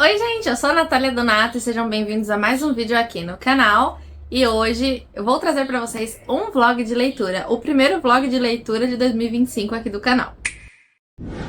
Oi gente, eu sou a Natália Donato e sejam bem-vindos a mais um vídeo aqui no canal. E hoje eu vou trazer pra vocês um vlog de leitura, o primeiro vlog de leitura de 2025 aqui do canal.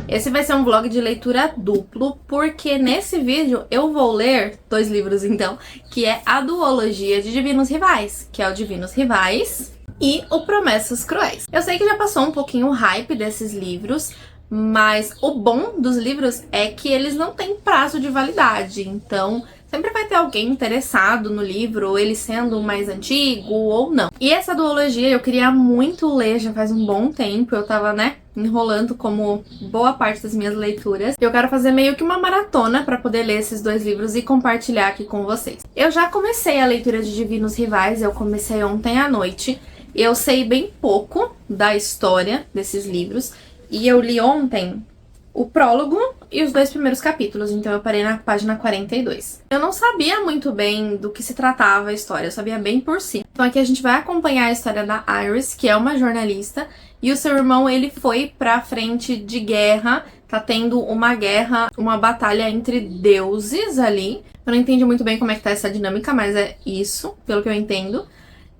Esse vai ser um vlog de leitura duplo, porque nesse vídeo eu vou ler dois livros então, que é a duologia de Divinos Rivais, que é o Divinos Rivais e o Promessas Cruéis. Eu sei que já passou um pouquinho o hype desses livros, mas o bom dos livros é que eles não têm prazo de validade, então sempre vai ter alguém interessado no livro, ele sendo mais antigo ou não. E essa duologia eu queria muito ler já faz um bom tempo, eu tava, enrolando como boa parte das minhas leituras. Eu quero fazer meio que uma maratona pra poder ler esses dois livros e compartilhar aqui com vocês. Eu já comecei a leitura de Divinos Rivais, eu comecei ontem à noite. Eu sei bem pouco da história desses livros. E eu li ontem o prólogo e os dois primeiros capítulos, então eu parei na página 42. Eu não sabia muito bem do que se tratava a história, eu sabia bem por si. Então aqui a gente vai acompanhar a história da Iris, que é uma jornalista, e o seu irmão, ele foi pra frente de guerra, tá tendo uma guerra, uma batalha entre deuses ali. Eu não entendi muito bem como é que tá essa dinâmica, mas é isso, pelo que eu entendo.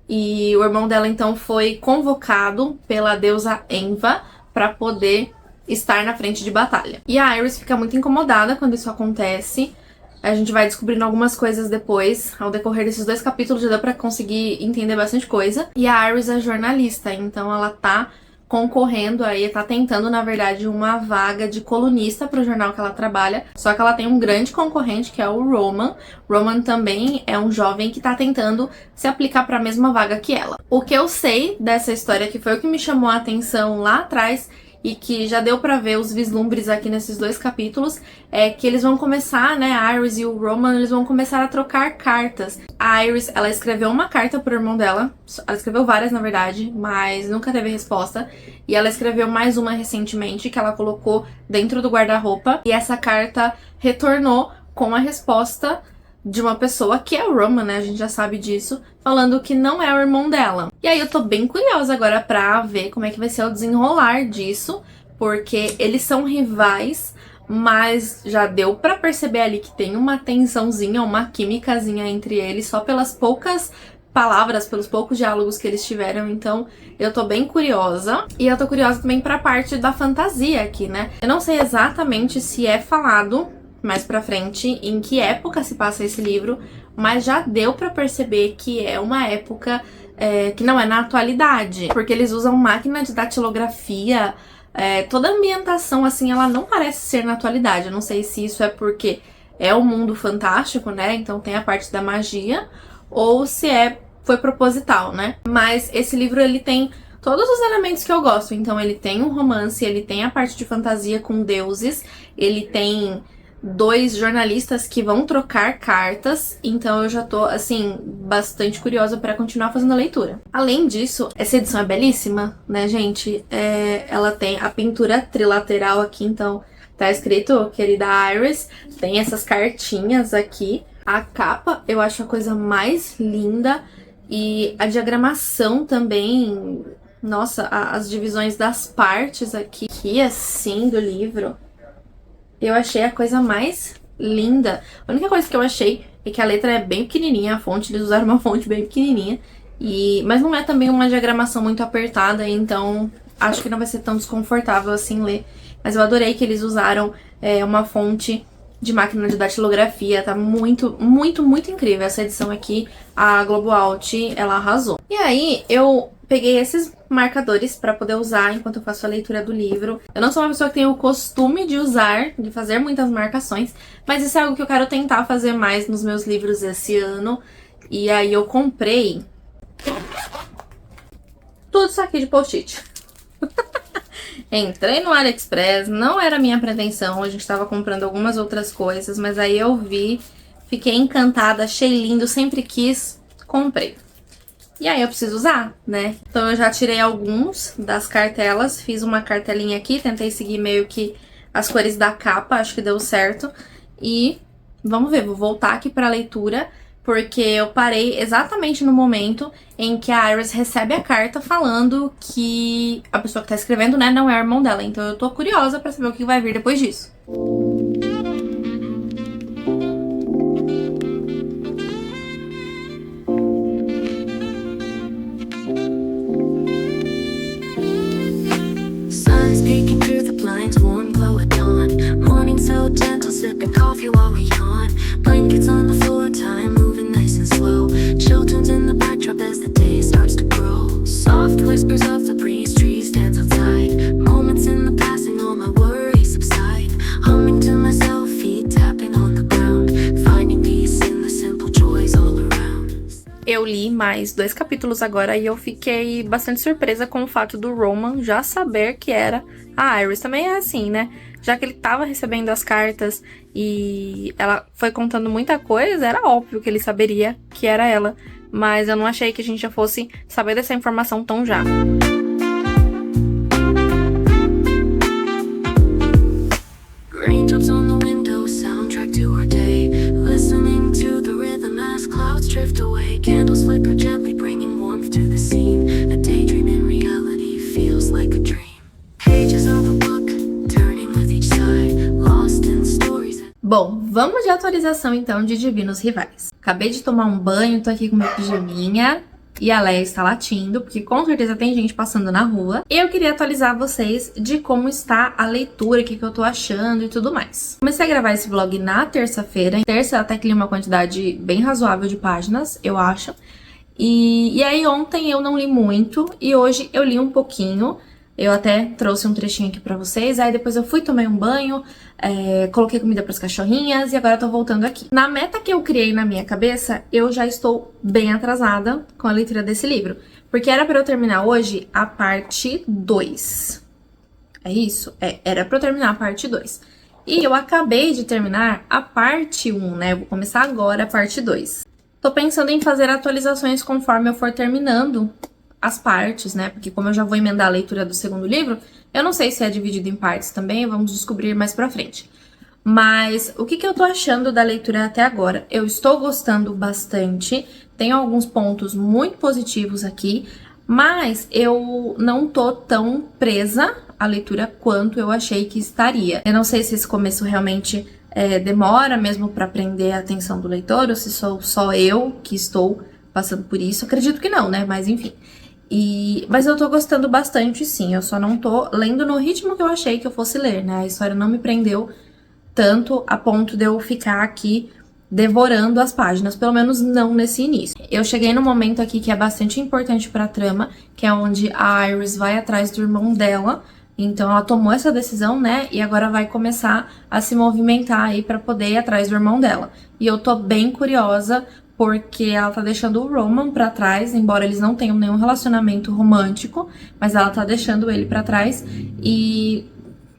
E o irmão dela então foi convocado pela deusa Enva pra poder estar na frente de batalha. E a Iris fica muito incomodada quando isso acontece. A gente vai descobrindo algumas coisas depois. Ao decorrer desses dois capítulos já dá pra conseguir entender bastante coisa. E a Iris é jornalista, então ela tá concorrendo aí, tá tentando, na verdade, uma vaga de colunista pro jornal que ela trabalha. Só que ela tem um grande concorrente, que é o Roman. Roman também é um jovem que tá tentando se aplicar pra mesma vaga que ela. O que eu sei dessa história, que foi o que me chamou a atenção lá atrás, e que já deu pra ver os vislumbres aqui nesses dois capítulos, é que eles vão começar, a Iris e o Roman, eles vão começar a trocar cartas. A Iris, ela escreveu uma carta pro irmão dela, ela escreveu várias, na verdade, mas nunca teve resposta, e ela escreveu mais uma recentemente, que ela colocou dentro do guarda-roupa, e essa carta retornou com a resposta de uma pessoa, que é o Roman, a gente já sabe disso, falando que não é o irmão dela. E aí eu tô bem curiosa agora pra ver como é que vai ser o desenrolar disso, porque eles são rivais, mas já deu pra perceber ali que tem uma tensãozinha, uma químicazinha entre eles, só pelas poucas palavras, pelos poucos diálogos que eles tiveram, então eu tô bem curiosa. E eu tô curiosa também pra parte da fantasia aqui, Eu não sei exatamente se é falado mais pra frente em que época se passa esse livro, mas já deu pra perceber que é uma época que não é na atualidade, porque eles usam máquina de datilografia, toda a ambientação assim, ela não parece ser na atualidade. Eu não sei se isso é porque é um mundo fantástico, então tem a parte da magia, ou se foi proposital, Mas esse livro, ele tem todos os elementos que eu gosto. Então ele tem um romance, ele tem a parte de fantasia com deuses, ele tem dois jornalistas que vão trocar cartas, então eu já tô, bastante curiosa pra continuar fazendo a leitura. Além disso, essa edição é belíssima, gente? Ela tem a pintura trilateral aqui, então tá escrito querida Iris, tem essas cartinhas aqui. A capa eu acho a coisa mais linda, e a diagramação também, nossa, as divisões das partes aqui, assim, do livro, eu achei a coisa mais linda. A única coisa que eu achei é que a letra é bem pequenininha, a fonte, eles usaram uma fonte bem pequenininha, mas não é também uma diagramação muito apertada, então acho que não vai ser tão desconfortável assim ler. Mas eu adorei que eles usaram uma fonte de máquina de datilografia, tá muito, muito, muito incrível essa edição aqui. A Globo Alt, ela arrasou. E aí eu peguei esses marcadores pra poder usar enquanto eu faço a leitura do livro. Eu não sou uma pessoa que tem o costume de fazer muitas marcações, mas isso é algo que eu quero tentar fazer mais nos meus livros esse ano. E aí eu comprei tudo isso aqui de post-it. Entrei no AliExpress, não era minha pretensão, a gente tava comprando algumas outras coisas, mas aí eu vi, fiquei encantada, achei lindo, sempre quis, comprei. E aí eu preciso usar, Então eu já tirei alguns das cartelas, fiz uma cartelinha aqui, tentei seguir meio que as cores da capa, acho que deu certo. E vamos ver, vou voltar aqui pra leitura, porque eu parei exatamente no momento em que a Iris recebe a carta falando que a pessoa que tá escrevendo, não é o irmão dela. Então eu tô curiosa pra saber o que vai vir depois disso. mais 2 capítulos agora e eu fiquei bastante surpresa com o fato do Roman já saber que era a Iris. Também é assim, né? Já que ele tava recebendo as cartas e ela foi contando muita coisa, era óbvio que ele saberia que era ela. Mas eu não achei que a gente já fosse saber dessa informação tão já. Bom, vamos de atualização então de Divinos Rivais. Acabei de tomar um banho, tô aqui com meu pijaminha e a Leia está latindo, porque com certeza tem gente passando na rua. E eu queria atualizar vocês de como está a leitura, o que eu tô achando e tudo mais. Comecei a gravar esse vlog na terça-feira. Terça até que li uma quantidade bem razoável de páginas, eu acho. E aí ontem eu não li muito e hoje eu li um pouquinho. Eu até trouxe um trechinho aqui pra vocês, aí depois eu fui, tomei um banho, coloquei comida pras cachorrinhas e agora eu tô voltando aqui. Na meta que eu criei na minha cabeça, eu já estou bem atrasada com a leitura desse livro. Porque era pra eu terminar hoje a parte 2. É isso? Era pra eu terminar a parte 2. E eu acabei de terminar a parte 1, né? Eu vou começar agora a parte 2. Tô pensando em fazer atualizações conforme eu for terminando as partes, né? Porque como eu já vou emendar a leitura do segundo livro, eu não sei se é dividido em partes também, vamos descobrir mais pra frente. Mas o que eu tô achando da leitura até agora? Eu estou gostando bastante, tenho alguns pontos muito positivos aqui, mas eu não tô tão presa à leitura quanto eu achei que estaria. Eu não sei se esse começo realmente demora mesmo pra prender a atenção do leitor, ou se sou só eu que estou passando por isso. Acredito que não, né? Mas enfim. Mas eu tô gostando bastante, sim. Eu só não tô lendo no ritmo que eu achei que eu fosse ler, né? A história não me prendeu tanto a ponto de eu ficar aqui devorando as páginas, pelo menos não nesse início. Eu cheguei no momento aqui que é bastante importante pra trama, que é onde a Iris vai atrás do irmão dela. Então ela tomou essa decisão, né? E agora vai começar a se movimentar aí pra poder ir atrás do irmão dela. E eu tô bem curiosa porque ela tá deixando o Roman pra trás, embora eles não tenham nenhum relacionamento romântico, mas ela tá deixando ele pra trás e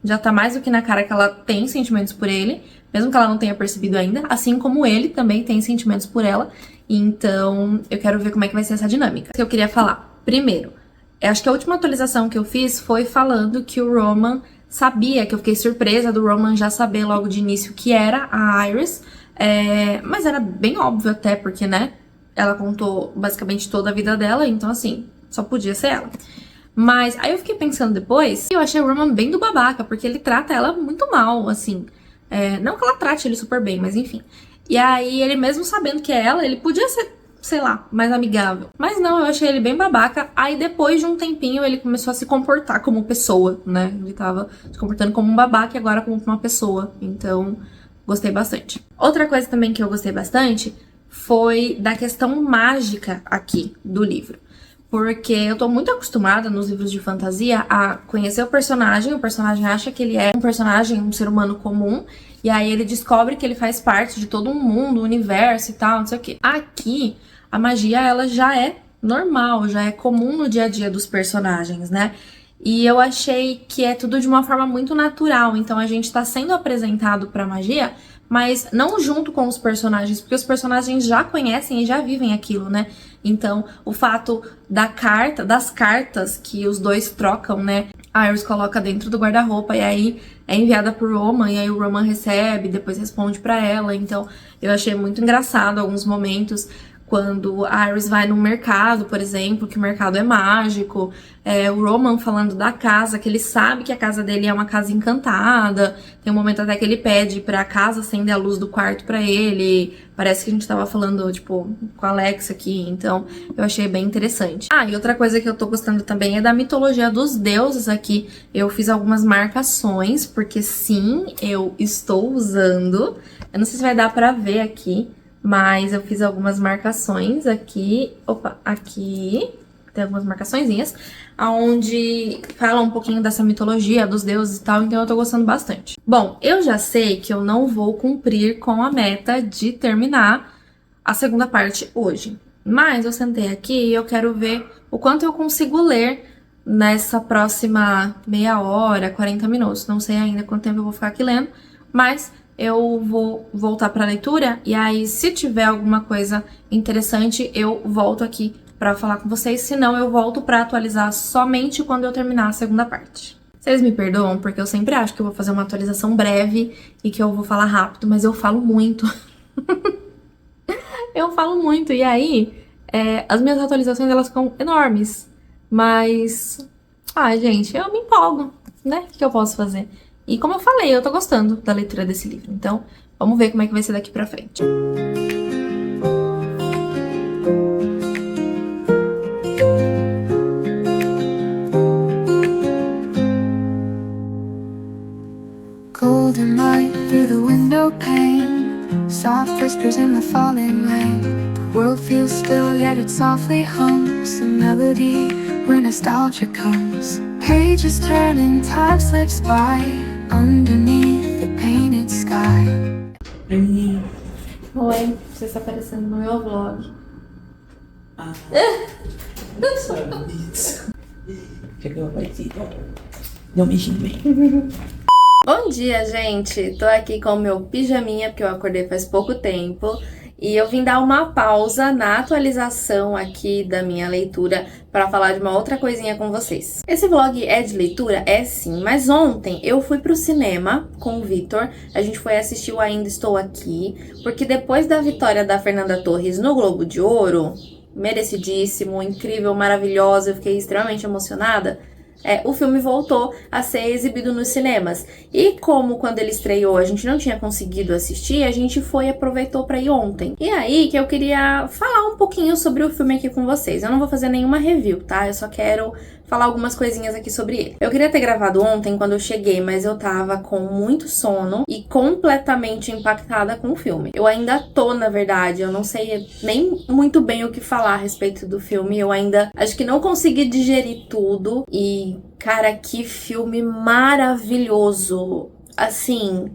já tá mais do que na cara que ela tem sentimentos por ele, mesmo que ela não tenha percebido ainda, assim como ele também tem sentimentos por ela. Então eu quero ver como é que vai ser essa dinâmica. O que eu queria falar? Primeiro, eu acho que a última atualização que eu fiz foi falando que o Roman sabia, que eu fiquei surpresa do Roman já saber logo de início que era a Iris. Mas era bem óbvio até, porque, né, ela contou basicamente toda a vida dela, então assim, só podia ser ela. Mas aí eu fiquei pensando depois, e eu achei o Roman bem do babaca, porque ele trata ela muito mal, assim. Não que ela trate ele super bem, mas enfim. E aí ele mesmo sabendo que é ela, ele podia ser, sei lá, mais amigável. Mas não, eu achei ele bem babaca. Aí depois de um tempinho ele começou a se comportar como pessoa, né? Ele tava se comportando como um babaca e agora como uma pessoa, então gostei bastante. Outra coisa também que eu gostei bastante foi da questão mágica aqui do livro. Porque eu tô muito acostumada nos livros de fantasia a conhecer o personagem acha que ele é um personagem, um ser humano comum, e aí ele descobre que ele faz parte de todo um mundo, um universo e tal, não sei o quê. Aqui, a magia, ela já é normal, já é comum no dia a dia dos personagens, né? E eu achei que é tudo de uma forma muito natural, então a gente tá sendo apresentado pra magia, mas não junto com os personagens, porque os personagens já conhecem e já vivem aquilo, né? Então, o fato das cartas que os dois trocam, né? A Iris coloca dentro do guarda-roupa e aí é enviada pro Roman, e aí o Roman recebe, depois responde pra ela. Então, eu achei muito engraçado alguns momentos. Quando a Iris vai no mercado, por exemplo, que o mercado é mágico, o Roman falando da casa, que ele sabe que a casa dele é uma casa encantada, tem um momento até que ele pede pra casa acender a luz do quarto pra ele, parece que a gente tava falando, tipo, com a Alexa aqui, então eu achei bem interessante. Ah, e outra coisa que eu tô gostando também é da mitologia dos deuses aqui. Eu fiz algumas marcações, porque sim, eu estou usando, eu não sei se vai dar pra ver aqui, mas eu fiz algumas marcações aqui, aqui tem algumas marcaçõezinhas, onde fala um pouquinho dessa mitologia dos deuses e tal, então eu tô gostando bastante. Bom, eu já sei que eu não vou cumprir com a meta de terminar a segunda parte hoje. Mas eu sentei aqui e eu quero ver o quanto eu consigo ler nessa próxima meia hora, 40 minutos. Não sei ainda quanto tempo eu vou ficar aqui lendo, mas eu vou voltar pra leitura e aí, se tiver alguma coisa interessante, eu volto aqui pra falar com vocês. Se não, eu volto pra atualizar somente quando eu terminar a segunda parte. Vocês me perdoam, porque eu sempre acho que eu vou fazer uma atualização breve e que eu vou falar rápido, mas eu falo muito. Eu falo muito, e aí, as minhas atualizações, elas ficam enormes. Mas, gente, eu me empolgo, né? O que eu posso fazer? E como eu falei, eu tô gostando da leitura desse livro. Então, vamos ver como é que vai ser daqui pra frente. Golden light through the window pane, soft whispers in the falling rain. The world feels still, yet it softly hums a melody where nostalgia comes. Pages turn and time slips by underneath the painted sky. Oi, você está aparecendo no meu vlog. Chegou parecido. Não me xingue. Bom dia, gente! Tô aqui com o meu pijaminha, porque eu acordei faz pouco tempo. E eu vim dar uma pausa na atualização aqui da minha leitura para falar de uma outra coisinha com vocês. Esse vlog é de leitura? É sim, mas ontem eu fui pro cinema com o Vitor. A gente foi assistir o Ainda Estou Aqui, porque depois da vitória da Fernanda Torres no Globo de Ouro, merecidíssimo, incrível, maravilhosa, eu fiquei extremamente emocionada. O filme voltou a ser exibido nos cinemas. E como quando ele estreou a gente não tinha conseguido assistir, a gente aproveitou pra ir ontem. E aí que eu queria falar um pouquinho sobre o filme aqui com vocês. Eu não vou fazer nenhuma review, tá? Eu só quero falar algumas coisinhas aqui sobre ele. Eu queria ter gravado ontem quando eu cheguei, mas eu tava com muito sono e completamente impactada com o filme. Eu ainda tô, na verdade, eu não sei nem muito bem o que falar a respeito do filme. Eu ainda acho que não consegui digerir tudo e, cara, que filme maravilhoso. Assim,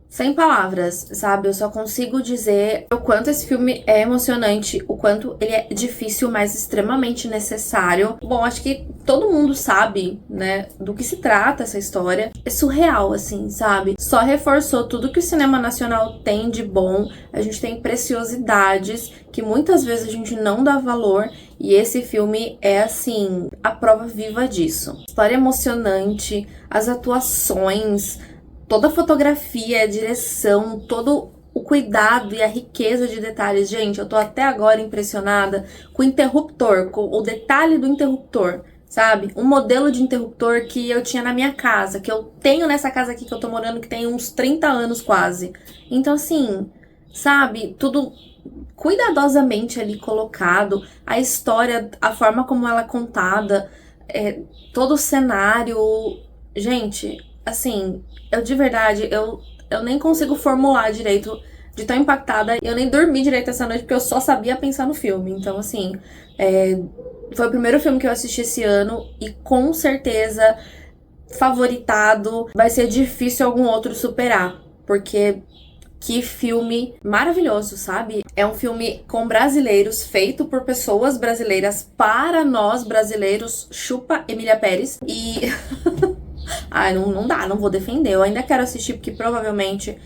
sem palavras, sabe? Eu só consigo dizer o quanto esse filme é emocionante, o quanto ele é difícil, mas extremamente necessário. Bom, acho que todo mundo sabe, né, do que se trata essa história. É surreal, assim, sabe? Só reforçou tudo que o cinema nacional tem de bom. A gente tem preciosidades que muitas vezes a gente não dá valor. E esse filme é, assim, a prova viva disso. História emocionante, as atuações, toda a fotografia, a direção, todo o cuidado e a riqueza de detalhes. Gente, eu tô até agora impressionada com o interruptor, com o detalhe do interruptor, sabe? Um modelo de interruptor que eu tinha na minha casa, que eu tenho nessa casa aqui que eu tô morando, que tem uns 30 anos quase. Então, assim, sabe? Tudo cuidadosamente ali colocado. A história, a forma como ela é contada, todo o cenário. Gente, assim, eu de verdade, eu nem consigo formular direito de tão impactada. Eu nem dormi direito essa noite porque eu só sabia pensar no filme. Então, assim, foi o primeiro filme que eu assisti esse ano e com certeza favoritado. Vai ser difícil algum outro superar, porque que filme maravilhoso, sabe? É um filme com brasileiros, feito por pessoas brasileiras para nós brasileiros. Chupa Emília Pérez. E não dá, não vou defender. Eu ainda quero assistir porque provavelmente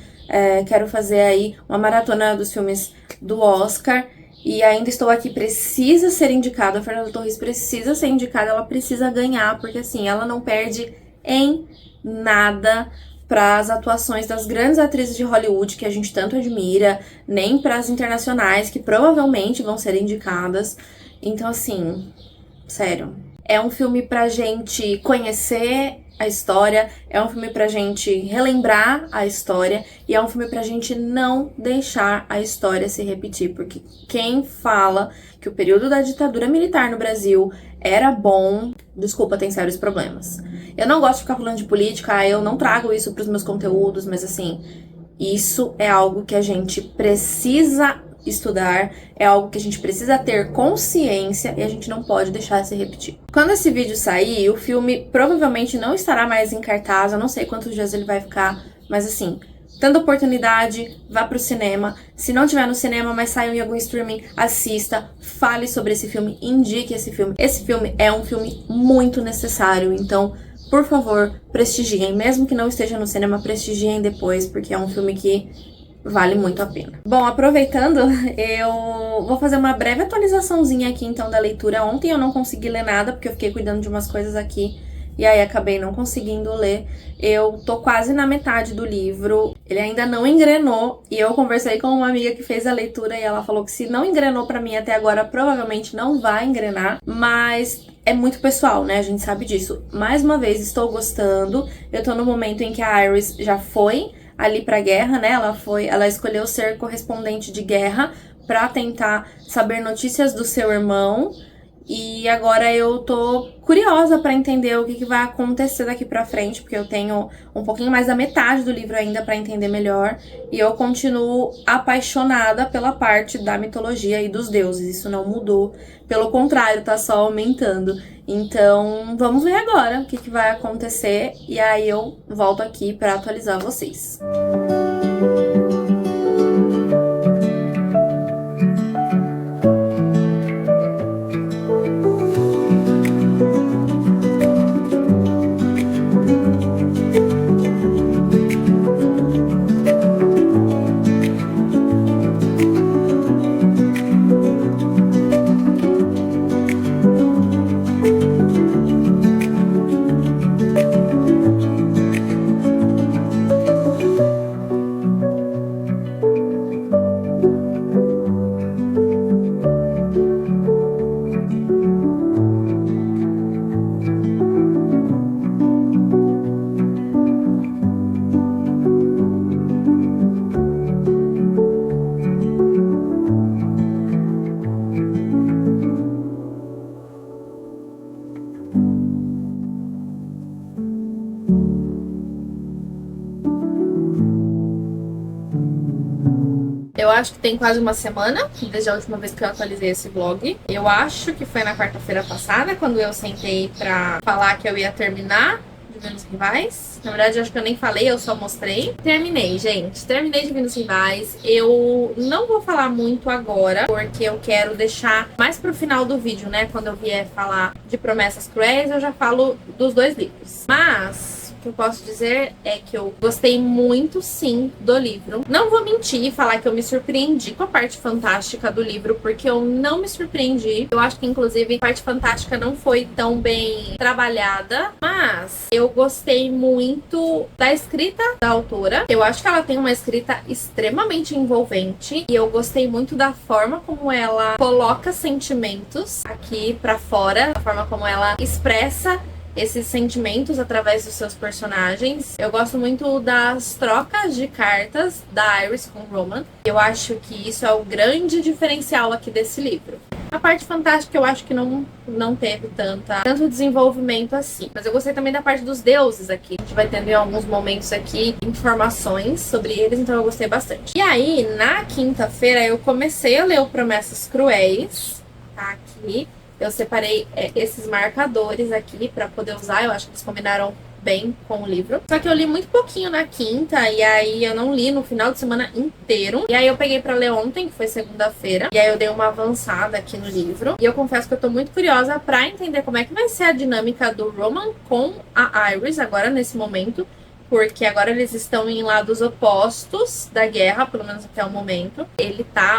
quero fazer aí uma maratona dos filmes do Oscar. E Ainda Estou Aqui precisa ser indicada. A Fernanda Torres precisa ser indicada. Ela precisa ganhar, porque assim, ela não perde em nada para as atuações das grandes atrizes de Hollywood que a gente tanto admira, nem para as internacionais que provavelmente vão ser indicadas. Então, assim, sério, é um filme pra gente conhecer a história, é um filme pra gente relembrar a história e é um filme pra gente não deixar a história se repetir, porque quem fala que o período da ditadura militar no Brasil era bom, desculpa, tem sérios problemas. Eu não gosto de ficar falando de política, eu não trago isso pros meus conteúdos, mas assim, isso é algo que a gente precisa estudar, é algo que a gente precisa ter consciência e a gente não pode deixar se repetir. Quando esse vídeo sair, o filme provavelmente não estará mais em cartaz, eu não sei quantos dias ele vai ficar, mas assim, tendo oportunidade, vá pro cinema. Se não tiver no cinema, mas saiu em algum streaming, assista, fale sobre esse filme, indique esse filme. Esse filme é um filme muito necessário, então, por favor, prestigiem. Mesmo que não esteja no cinema, prestigiem depois, porque é um filme que vale muito a pena. Bom, aproveitando, eu vou fazer uma breve atualizaçãozinha aqui, então, da leitura. Ontem eu não consegui ler nada, porque eu fiquei cuidando de umas coisas aqui, e aí acabei não conseguindo ler. Eu tô quase na metade do livro, ele ainda não engrenou, e eu conversei com uma amiga que fez a leitura, e ela falou que se não engrenou pra mim até agora, provavelmente não vai engrenar, mas é muito pessoal, né? A gente sabe disso. Mais uma vez, estou gostando. Eu tô no momento em que a Iris já foi ali pra guerra, né? Ela escolheu ser correspondente de guerra pra tentar saber notícias do seu irmão. E agora eu tô curiosa pra entender o que vai acontecer daqui pra frente, porque eu tenho um pouquinho mais da metade do livro ainda pra entender melhor. E eu continuo apaixonada pela parte da mitologia e dos deuses. Isso não mudou. Pelo contrário, tá só aumentando. Então, vamos ver agora o que vai acontecer. E aí eu volto aqui pra atualizar vocês. Eu acho que tem quase uma semana, desde a última vez que eu atualizei esse vlog. Eu acho que foi na quarta-feira passada, quando eu sentei pra falar que eu ia terminar Divinos Rivais. Na verdade, eu acho que eu nem falei, eu só mostrei. Terminei, gente. Terminei Divinos Rivais. Eu não vou falar muito agora, porque eu quero deixar mais pro final do vídeo, né? Quando eu vier falar de Promessas Cruéis, eu já falo dos dois livros. Mas o que eu posso dizer é que eu gostei muito, sim, do livro. Não vou mentir e falar que eu me surpreendi com a parte fantástica do livro, porque eu não me surpreendi. Eu acho que, inclusive, a parte fantástica não foi tão bem trabalhada, mas eu gostei muito da escrita da autora. Eu acho que ela tem uma escrita extremamente envolvente e eu gostei muito da forma como ela coloca sentimentos aqui pra fora, a forma como ela expressa esses sentimentos através dos seus personagens. Eu gosto muito das trocas de cartas da Iris com o Roman. Eu acho que isso é o grande diferencial aqui desse livro. A parte fantástica eu acho que não teve tanto desenvolvimento assim. Mas eu gostei também da parte dos deuses aqui. A gente vai tendo em alguns momentos aqui informações sobre eles, então eu gostei bastante. E aí, na quinta-feira, eu comecei a ler o Promessas Cruéis, tá aqui. Eu separei esses marcadores aqui pra poder usar. Eu acho que eles combinaram bem com o livro. Só que eu li muito pouquinho na quinta, e aí eu não li no final de semana inteiro. E aí eu peguei pra ler ontem, que foi segunda-feira. E aí eu dei uma avançada aqui no livro. E eu confesso que eu tô muito curiosa pra entender como é que vai ser a dinâmica do Roman com a Iris agora, nesse momento. Porque agora eles estão em lados opostos da guerra, pelo menos até o momento.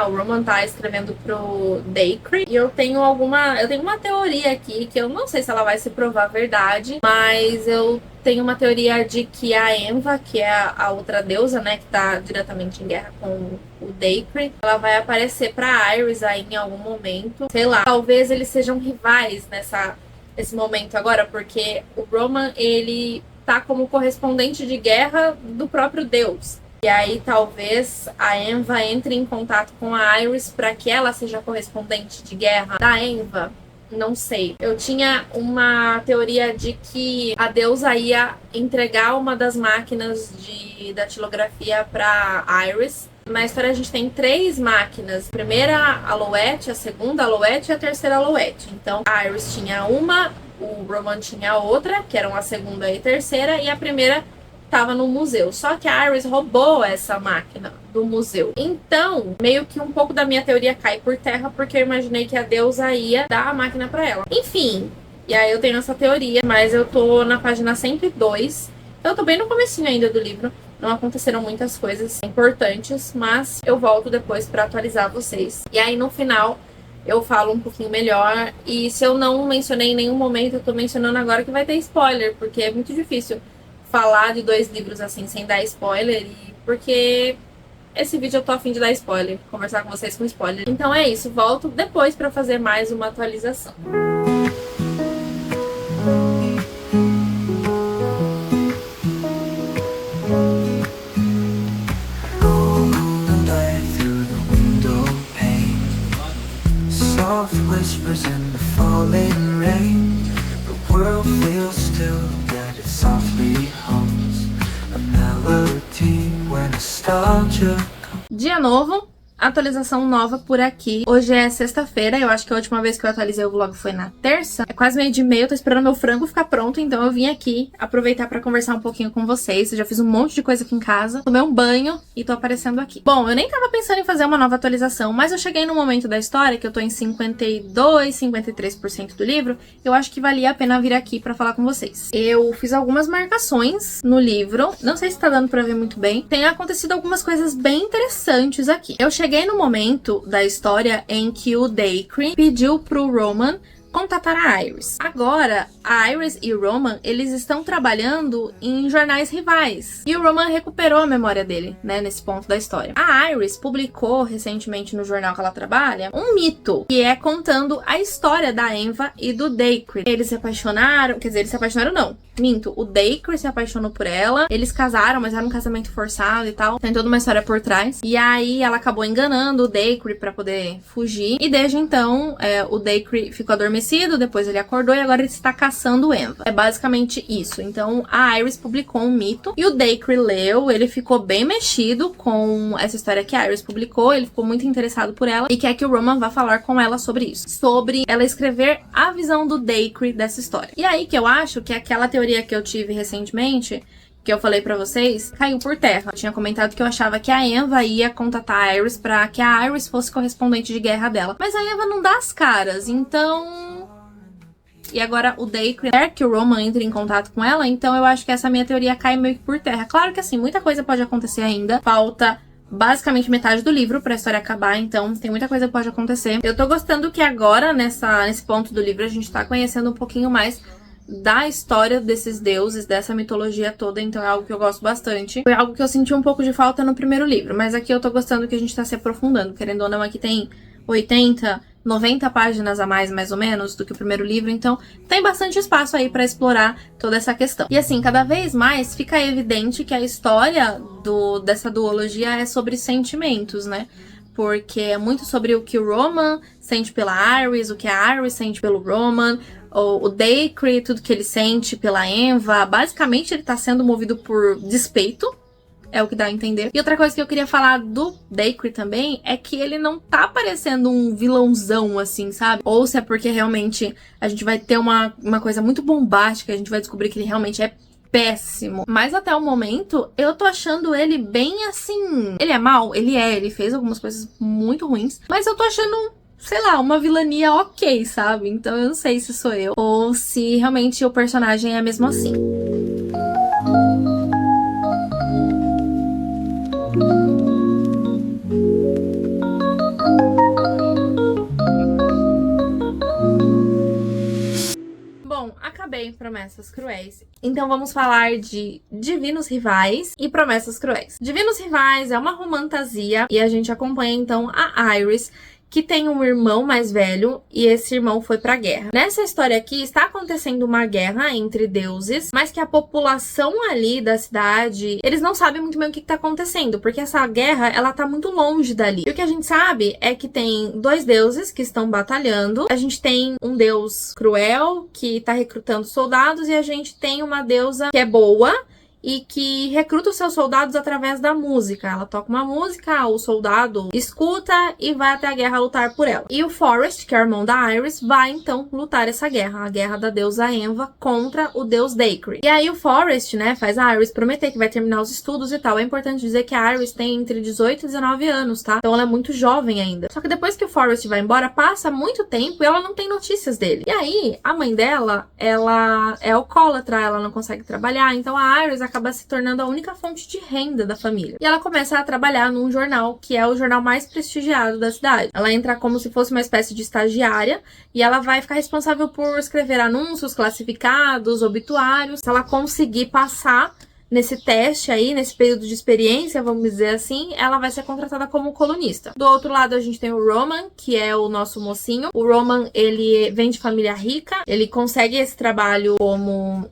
O Roman tá escrevendo pro Dacre. E eu tenho uma teoria aqui, que eu não sei se ela vai se provar verdade, mas eu tenho uma teoria de que a Enva, que é a outra deusa, né, que tá diretamente em guerra com o Dacre, ela vai aparecer pra Iris aí em algum momento. Sei lá, talvez eles sejam rivais nesse momento agora, porque o Roman, ele tá como correspondente de guerra do próprio Deus. E aí talvez a Enva entre em contato com a Iris para que ela seja correspondente de guerra da Enva. Não sei. Eu tinha uma teoria de que a deusa ia entregar uma das máquinas de datilografia para Iris. Na história a gente tem 3 máquinas. A primeira Aloete, a segunda Aloete e a terceira Aloete. Então a Iris tinha uma, o Roman tinha outra, que eram a segunda e a terceira, e a primeira tava no museu. Só que a Iris roubou essa máquina do museu. Então, meio que um pouco da minha teoria cai por terra, porque eu imaginei que a deusa ia dar a máquina pra ela. Enfim, e aí eu tenho essa teoria, mas eu tô na página 102. Eu tô bem no comecinho ainda do livro. Não aconteceram muitas coisas importantes, mas eu volto depois pra atualizar vocês. E aí no final eu falo um pouquinho melhor. E se eu não mencionei em nenhum momento, eu tô mencionando agora que vai ter spoiler, porque é muito difícil falar de 2 livros assim sem dar spoiler, e porque esse vídeo eu tô a fim de dar spoiler, conversar com vocês com spoiler. Então é isso, volto depois pra fazer mais uma atualização. Soft whispers in the falling rain. The world feels still, yet it softly hums. A melody when nostalgia. Dia novo, atualização nova por aqui. Hoje é sexta-feira, eu acho que a última vez que eu atualizei o vlog foi na terça. É quase 12:30, eu tô esperando meu frango ficar pronto, então eu vim aqui aproveitar pra conversar um pouquinho com vocês. Eu já fiz um monte de coisa aqui em casa, tomei um banho e tô aparecendo aqui. Bom, eu nem tava pensando em fazer uma nova atualização, mas eu cheguei no momento da história, que eu tô em 52, 53% do livro, eu acho que valia a pena vir aqui pra falar com vocês. Eu fiz algumas marcações no livro, não sei se tá dando pra ver muito bem. Tem acontecido algumas coisas bem interessantes aqui. Eu cheguei no momento da história em que o Dacre pediu pro Roman contatar a Iris. Agora, a Iris e o Roman, eles estão trabalhando em jornais rivais. E o Roman recuperou a memória dele, né, nesse ponto da história. A Iris publicou recentemente no jornal que ela trabalha um mito, que é contando a história da Enva e do Dacre. Eles se apaixonaram, quer dizer, eles se apaixonaram não. Minto, o Dacre se apaixonou por ela, eles casaram, mas era um casamento forçado e tal. Tem toda uma história por trás. E aí ela acabou enganando o Dacre pra poder fugir. E desde então, o Dacre ficou adormecido, depois ele acordou e agora ele está caçando Enva. É basicamente isso. Então a Iris publicou um mito e o Dacre leu, ele ficou bem mexido com essa história que a Iris publicou, ele ficou muito interessado por ela e quer que o Roman vá falar com ela sobre isso. Sobre ela escrever a visão do Dacre dessa história. E aí que eu acho que aquela teoria que eu tive recentemente, que eu falei pra vocês, caiu por terra. Eu tinha comentado que eu achava que a Enva ia contatar a Iris pra que a Iris fosse correspondente de guerra dela. Mas a Enva não dá as caras, então... E agora o Dacre quer que o Roman entre em contato com ela, então eu acho que essa minha teoria cai meio que por terra. Claro que assim, muita coisa pode acontecer ainda. Falta basicamente metade do livro pra história acabar, então tem muita coisa que pode acontecer. Eu tô gostando que agora, nesse ponto do livro, a gente tá conhecendo um pouquinho mais da história desses deuses, dessa mitologia toda, então é algo que eu gosto bastante. Foi algo que eu senti um pouco de falta no primeiro livro, mas aqui eu tô gostando que a gente tá se aprofundando. Querendo ou não, aqui tem 80, 90 páginas a mais ou menos, do que o primeiro livro, então tem bastante espaço aí pra explorar toda essa questão. E assim, cada vez mais fica evidente que a história dessa duologia é sobre sentimentos, né? Porque é muito sobre o que o Roman sente pela Iris, o que a Iris sente pelo Roman, o Dacre, tudo que ele sente pela Enva. Basicamente ele tá sendo movido por despeito, é o que dá a entender. E outra coisa que eu queria falar do Dacre também é que ele não tá parecendo um vilãozão, assim, sabe? Ou se é porque realmente a gente vai ter uma coisa muito bombástica, a gente vai descobrir que ele realmente é péssimo. Mas até o momento, eu tô achando ele bem assim... Ele é mau? Ele fez algumas coisas muito ruins, mas eu tô achando... sei lá, uma vilania ok, sabe? Então eu não sei se sou eu ou se realmente o personagem é mesmo assim. Bom, acabei Promessas Cruéis. Então vamos falar de Divinos Rivais e Promessas Cruéis. Divinos Rivais é uma romantasia e a gente acompanha então a Iris, que tem um irmão mais velho e esse irmão foi pra guerra. Nessa história aqui está acontecendo uma guerra entre deuses, mas que a população ali da cidade, eles não sabem muito bem o que tá acontecendo, porque essa guerra, ela tá muito longe dali. E o que a gente sabe é que tem 2 deuses que estão batalhando. A gente tem um deus cruel que tá recrutando soldados e a gente tem uma deusa que é boa e que recruta os seus soldados através da música. Ela toca uma música, o soldado escuta e vai até a guerra lutar por ela. E o Forrest, que é o irmão da Iris, vai então lutar essa guerra, a guerra da deusa Enva contra o deus Dacre. E aí o Forrest, né, faz a Iris prometer que vai terminar os estudos e tal. É importante dizer que a Iris tem entre 18 e 19 anos, tá? Então ela é muito jovem ainda. Só que depois que o Forrest vai embora, passa muito tempo e ela não tem notícias dele. E aí, a mãe dela, ela é alcoólatra, ela não consegue trabalhar, então a Iris acaba se tornando a única fonte de renda da família. E ela começa a trabalhar num jornal, que é o jornal mais prestigiado da cidade. Ela entra como se fosse uma espécie de estagiária e ela vai ficar responsável por escrever anúncios classificados, obituários. Se ela conseguir passar nesse teste aí, nesse período de experiência, vamos dizer assim, ela vai ser contratada como colunista. Do outro lado, a gente tem o Roman, que é o nosso mocinho. O Roman, ele vem de família rica, ele consegue esse trabalho como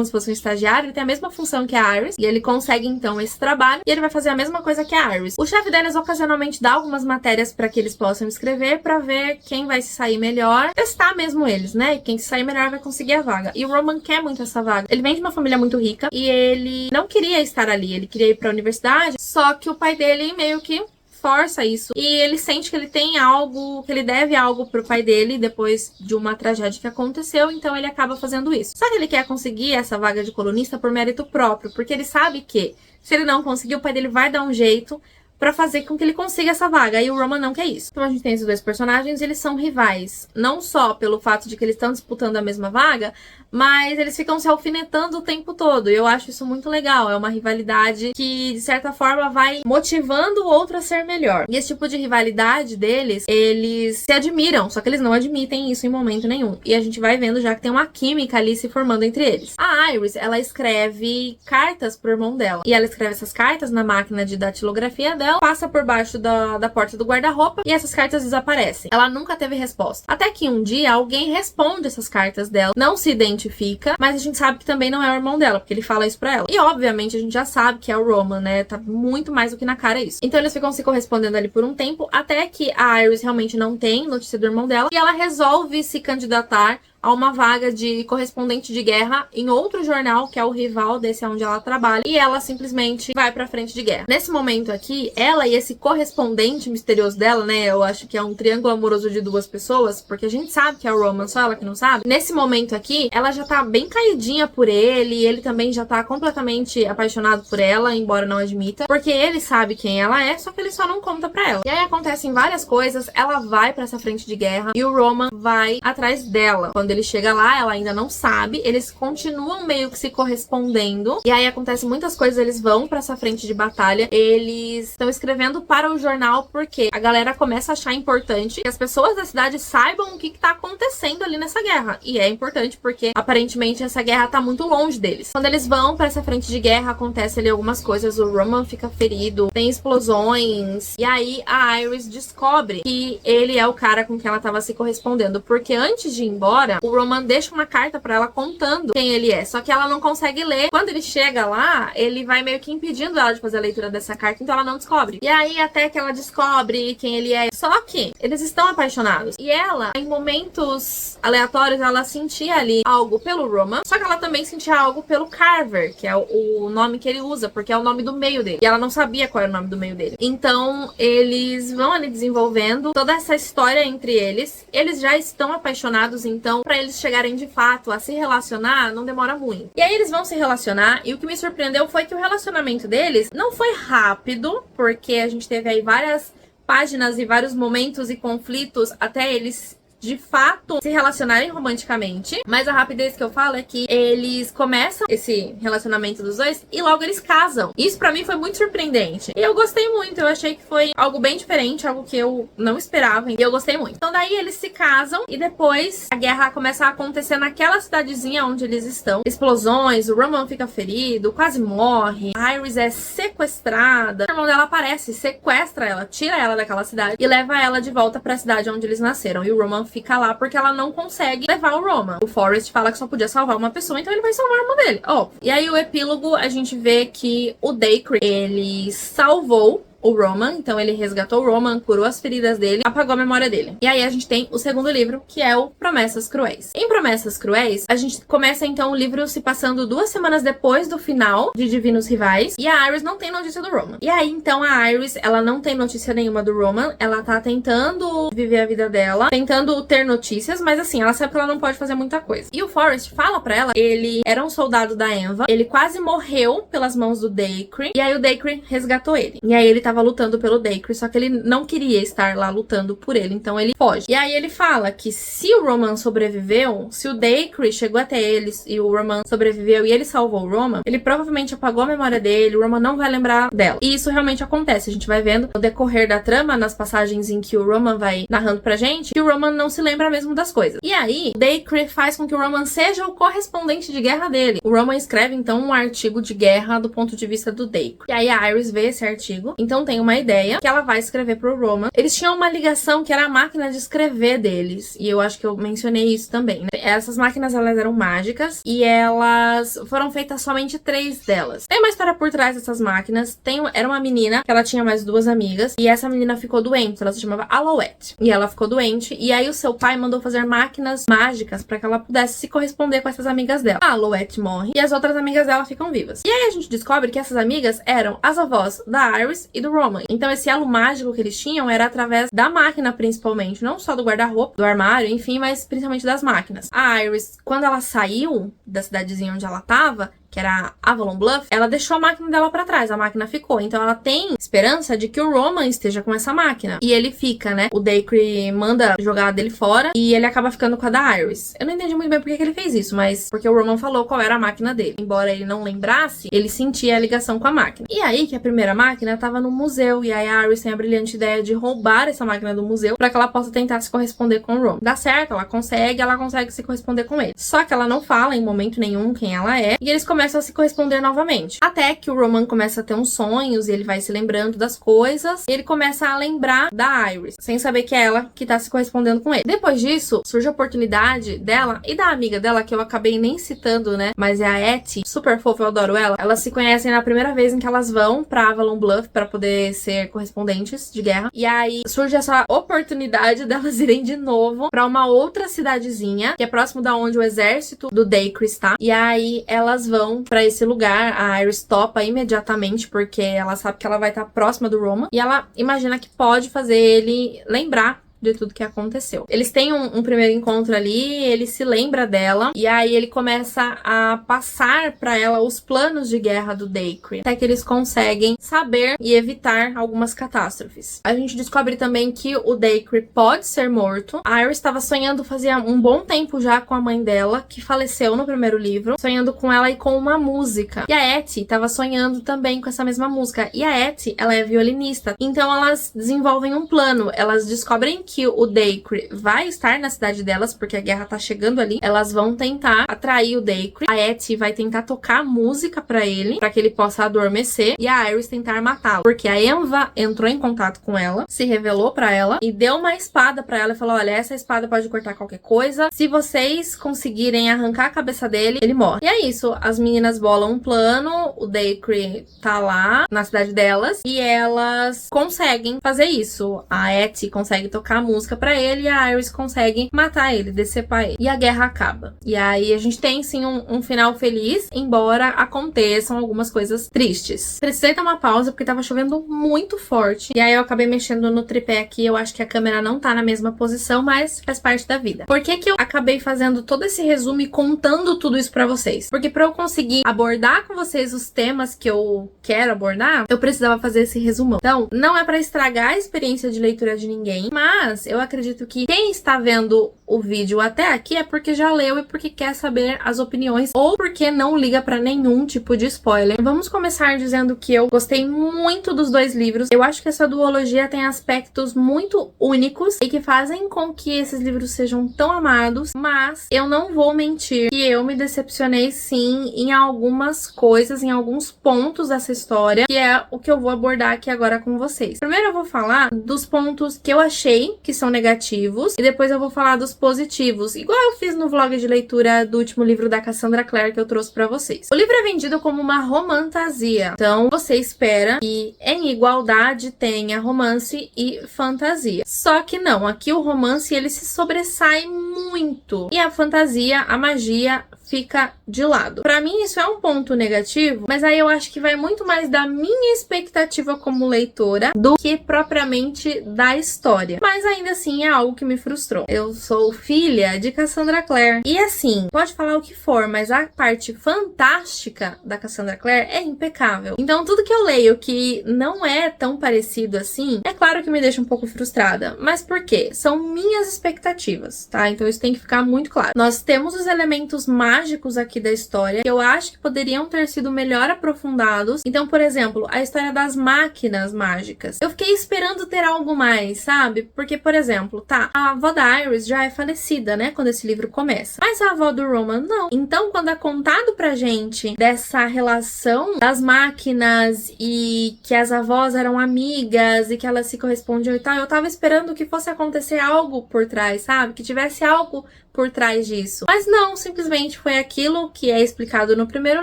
se fosse um estagiário, ele tem a mesma função que a Iris, e ele consegue, então, esse trabalho, e ele vai fazer a mesma coisa que a Iris. O chefe deles, ocasionalmente, dá algumas matérias para que eles possam escrever, para ver quem vai se sair melhor, testar mesmo eles, né? E quem se sair melhor vai conseguir a vaga. E o Roman quer muito essa vaga. Ele vem de uma família muito rica, e ele não queria estar ali, ele queria ir pra universidade, só que o pai dele meio que força isso. E ele sente que ele tem algo, que ele deve algo pro pai dele depois de uma tragédia que aconteceu, então ele acaba fazendo isso. Só que ele quer conseguir essa vaga de colunista por mérito próprio, porque ele sabe que se ele não conseguir, o pai dele vai dar um jeito pra fazer com que ele consiga essa vaga. E o Roman não quer isso. Então a gente tem esses dois personagens, eles são rivais. Não só pelo fato de que eles estão disputando a mesma vaga, mas eles ficam se alfinetando o tempo todo. E eu acho isso muito legal. É uma rivalidade que, de certa forma, vai motivando o outro a ser melhor. E esse tipo de rivalidade deles, eles se admiram, só que eles não admitem isso em momento nenhum. E a gente vai vendo já que tem uma química ali se formando entre eles. A Iris, ela escreve cartas pro irmão dela. E ela escreve essas cartas na máquina de datilografia dela, passa por baixo da porta do guarda-roupa e essas cartas desaparecem. Ela nunca teve resposta. Até que um dia alguém responde essas cartas dela, não se identifica, mas a gente sabe que também não é o irmão dela, porque ele fala isso pra ela. E obviamente a gente já sabe que é o Roman, né? Tá muito mais do que na cara isso. Então eles ficam se correspondendo ali por um tempo, até que a Iris realmente não tem notícia do irmão dela e ela resolve se candidatar a uma vaga de correspondente de guerra em outro jornal, que é o rival desse onde ela trabalha, e ela simplesmente vai pra frente de guerra. Nesse momento aqui, ela e esse correspondente misterioso dela, né, eu acho que é um triângulo amoroso de duas pessoas, porque a gente sabe que é o Roman, só ela que não sabe. Nesse momento aqui, ela já tá bem caidinha por ele, e ele também já tá completamente apaixonado por ela, embora não admita, porque ele sabe quem ela é, só que ele só não conta pra ela. E aí acontecem várias coisas, ela vai pra essa frente de guerra, e o Roman vai atrás dela. Quando ele chega lá, ela ainda não sabe, eles continuam meio que se correspondendo, e aí acontecem muitas coisas, eles vão pra essa frente de batalha, eles estão escrevendo para o jornal porque a galera começa a achar importante que as pessoas da cidade saibam o que tá acontecendo ali nessa guerra, e é importante porque aparentemente essa guerra tá muito longe deles. Quando eles vão pra essa frente de guerra, acontece ali algumas coisas, o Roman fica ferido, tem explosões, e aí a Iris descobre que ele é o cara com quem ela tava se correspondendo, porque antes de ir embora, o Roman deixa uma carta pra ela contando quem ele é, só que ela não consegue ler. Quando ele chega lá, ele vai meio que impedindo ela de fazer a leitura dessa carta, então ela não descobre. E aí até que ela descobre quem ele é. Só que eles estão apaixonados. E ela, em momentos aleatórios, ela sentia ali algo pelo Roman, só que ela também sentia algo pelo Carver, que é o nome que ele usa, porque é o nome do meio dele. E ela não sabia qual era o nome do meio dele. Então eles vão ali desenvolvendo toda essa história entre eles. Eles já estão apaixonados, então pra eles chegarem de fato a se relacionar, não demora muito. E aí eles vão se relacionar, e o que me surpreendeu foi que o relacionamento deles não foi rápido, porque a gente teve aí várias páginas e vários momentos e conflitos até eles de fato se relacionarem romanticamente, mas a rapidez que eu falo é que eles começam esse relacionamento dos dois e logo eles casam. Isso pra mim foi muito surpreendente. E eu gostei muito, eu achei que foi algo bem diferente, algo que eu não esperava, e eu gostei muito. Então daí eles se casam e depois a guerra começa a acontecer naquela cidadezinha onde eles estão. Explosões, o Roman fica ferido, quase morre, a Iris é sequestrada, o irmão dela aparece, sequestra ela, tira ela daquela cidade e leva ela de volta pra cidade onde eles nasceram. E o Roman fica lá porque ela não consegue levar o Roman. O Forrest fala que só podia salvar uma pessoa, então ele vai salvar o irmão dele. E aí o epílogo, a gente vê que o Dacre, ele salvou o Roman. Então ele resgatou o Roman, curou as feridas dele, apagou a memória dele. E aí a gente tem o segundo livro, que é o Promessas Cruéis. Em Promessas Cruéis, a gente começa então o livro se passando 2 semanas depois do final de Divinos Rivais, e a Iris não tem notícia do Roman. E aí então a Iris, ela não tem notícia nenhuma do Roman, ela tá tentando viver a vida dela, tentando ter notícias, mas assim, ela sabe que ela não pode fazer muita coisa. E o Forrest fala pra ela, ele era um soldado da Enva, ele quase morreu pelas mãos do Dacre, e aí o Dacre resgatou ele. E aí ele tava lutando pelo Dacre, só que ele não queria estar lá lutando por ele, então ele foge. E aí ele fala que se o Roman sobreviveu, se o Dacre chegou até eles e o Roman sobreviveu e ele salvou o Roman, ele provavelmente apagou a memória dele, o Roman não vai lembrar dela. E isso realmente acontece, a gente vai vendo no decorrer da trama, nas passagens em que o Roman vai narrando pra gente, que o Roman não se lembra mesmo das coisas. E aí, o Dacre faz com que o Roman seja o correspondente de guerra dele. O Roman escreve, então, um artigo de guerra do ponto de vista do Dacre. E aí a Iris vê esse artigo, então tem uma ideia que ela vai escrever pro Roman. Eles tinham uma ligação que era a máquina de escrever deles, e eu acho que eu mencionei isso também, né? Essas máquinas, elas eram mágicas, e elas foram feitas somente 3 delas. Tem uma história por trás dessas máquinas. Era uma menina, que ela tinha mais 2 amigas, e essa menina ficou doente, ela se chamava Alouette. E ela ficou doente, e aí o seu pai mandou fazer máquinas mágicas pra que ela pudesse se corresponder com essas amigas dela. A Alouette morre, e as outras amigas dela ficam vivas. E aí a gente descobre que essas amigas eram as avós da Iris e do Roman. Então esse elo mágico que eles tinham era através da máquina, principalmente, não só do guarda-roupa, do armário, enfim, mas principalmente das máquinas. A Iris, quando ela saiu da cidadezinha onde ela tava, que era Avalon Bluff, ela deixou a máquina dela pra trás, a máquina ficou. Então ela tem esperança de que o Roman esteja com essa máquina. E ele fica, né? O Dacre manda jogar a dele fora e ele acaba ficando com a da Iris. Eu não entendi muito bem por que ele fez isso, mas porque o Roman falou qual era a máquina dele. Embora ele não lembrasse, ele sentia a ligação com a máquina. E aí que a primeira máquina tava no museu, e aí a Iris tem a brilhante ideia de roubar essa máquina do museu pra que ela possa tentar se corresponder com o Roman. Dá certo, ela consegue se corresponder com ele. Só que ela não fala em momento nenhum quem ela é, e eles começam a se corresponder novamente. Até que o Roman começa a ter uns sonhos, e ele vai se lembrando das coisas, e ele começa a lembrar da Iris, sem saber que é ela que tá se correspondendo com ele. Depois disso, surge a oportunidade dela e da amiga dela, que eu acabei nem citando, né, mas é a Etty, super fofa, eu adoro ela. Elas se conhecem na primeira vez em que elas vão pra Avalon Bluff pra poder ser correspondentes de guerra, e aí surge essa oportunidade delas irem de novo pra uma outra cidadezinha, que é próximo da onde o exército do Dacre está, e aí elas vão pra esse lugar. A Iris topa imediatamente, porque ela sabe que ela vai estar próxima do Roman, e ela imagina que pode fazer ele lembrar de tudo que aconteceu. Eles têm um primeiro encontro ali, ele se lembra dela, e aí ele começa a passar pra ela os planos de guerra do Dacre, até que eles conseguem saber e evitar algumas catástrofes. A gente descobre também que o Dacre pode ser morto. A Iris estava sonhando fazia um bom tempo já com a mãe dela, que faleceu no primeiro livro, sonhando com ela e com uma música. E a Etty estava sonhando também com essa mesma música. E a Etty, ela é violinista, então elas desenvolvem um plano. Elas descobrem que o Dacre vai estar na cidade delas, porque a guerra tá chegando ali. Elas vão tentar atrair o Dacre. A Etty vai tentar tocar música pra ele, pra que ele possa adormecer, e a Iris tentar matá-lo, porque a Enva entrou em contato com ela, se revelou pra ela e deu uma espada pra ela e falou: olha, essa espada pode cortar qualquer coisa, se vocês conseguirem arrancar a cabeça dele, ele morre. E é isso, as meninas bolam um plano, o Dacre tá lá na cidade delas, e elas conseguem fazer isso. A Etty consegue tocar música pra ele, e a Iris consegue matar ele, decepar ele. E a guerra acaba. E aí a gente tem sim um final feliz, embora aconteçam algumas coisas tristes. Precisei dar uma pausa porque tava chovendo muito forte, e aí eu acabei mexendo no tripé aqui. Eu acho que a câmera não tá na mesma posição, mas faz parte da vida. Por que que eu acabei fazendo todo esse resumo e contando tudo isso pra vocês? Porque pra eu conseguir abordar com vocês os temas que eu quero abordar, eu precisava fazer esse resumão. Então, não é pra estragar a experiência de leitura de ninguém, mas eu acredito que quem está vendo o vídeo até aqui é porque já leu e porque quer saber as opiniões, ou porque não liga pra nenhum tipo de spoiler. Vamos começar dizendo que eu gostei muito dos 2 livros. Eu acho que essa duologia tem aspectos muito únicos e que fazem com que esses livros sejam tão amados, mas eu não vou mentir que eu me decepcionei sim em algumas coisas, em alguns pontos dessa história, que é o que eu vou abordar aqui agora com vocês. Primeiro eu vou falar dos pontos que eu achei também, que são negativos, e depois eu vou falar dos positivos, igual eu fiz no vlog de leitura do último livro da Cassandra Clare que eu trouxe pra vocês. O livro é vendido como uma romantasia, então você espera que em igualdade tenha romance e fantasia. Só que não, aqui o romance ele se sobressai muito, e a fantasia, a magia, fica de lado. Pra mim isso é um ponto negativo, mas aí eu acho que vai muito mais da minha expectativa como leitora do que propriamente da história. Mas ainda assim é algo que me frustrou. Eu sou filha de Cassandra Clare. E assim, pode falar o que for, mas a parte fantástica da Cassandra Clare é impecável. Então tudo que eu leio que não é tão parecido assim, é claro que me deixa um pouco frustrada. Mas por quê? São minhas expectativas, tá? Então isso tem que ficar muito claro. Nós temos os elementos mágicos aqui da história que eu acho que poderiam ter sido melhor aprofundados. Então, por exemplo, a história das máquinas mágicas. Eu fiquei esperando ter algo mais, sabe? Porque, por exemplo, tá, a avó da Iris já é falecida, né? Quando esse livro começa. Mas a avó do Roman, não. Então, quando é contado pra gente dessa relação das máquinas e que as avós eram amigas e que elas se correspondiam e tal, eu tava esperando que fosse acontecer algo por trás, sabe? Que tivesse algo por trás disso. Mas não, simplesmente foi aquilo que é explicado no primeiro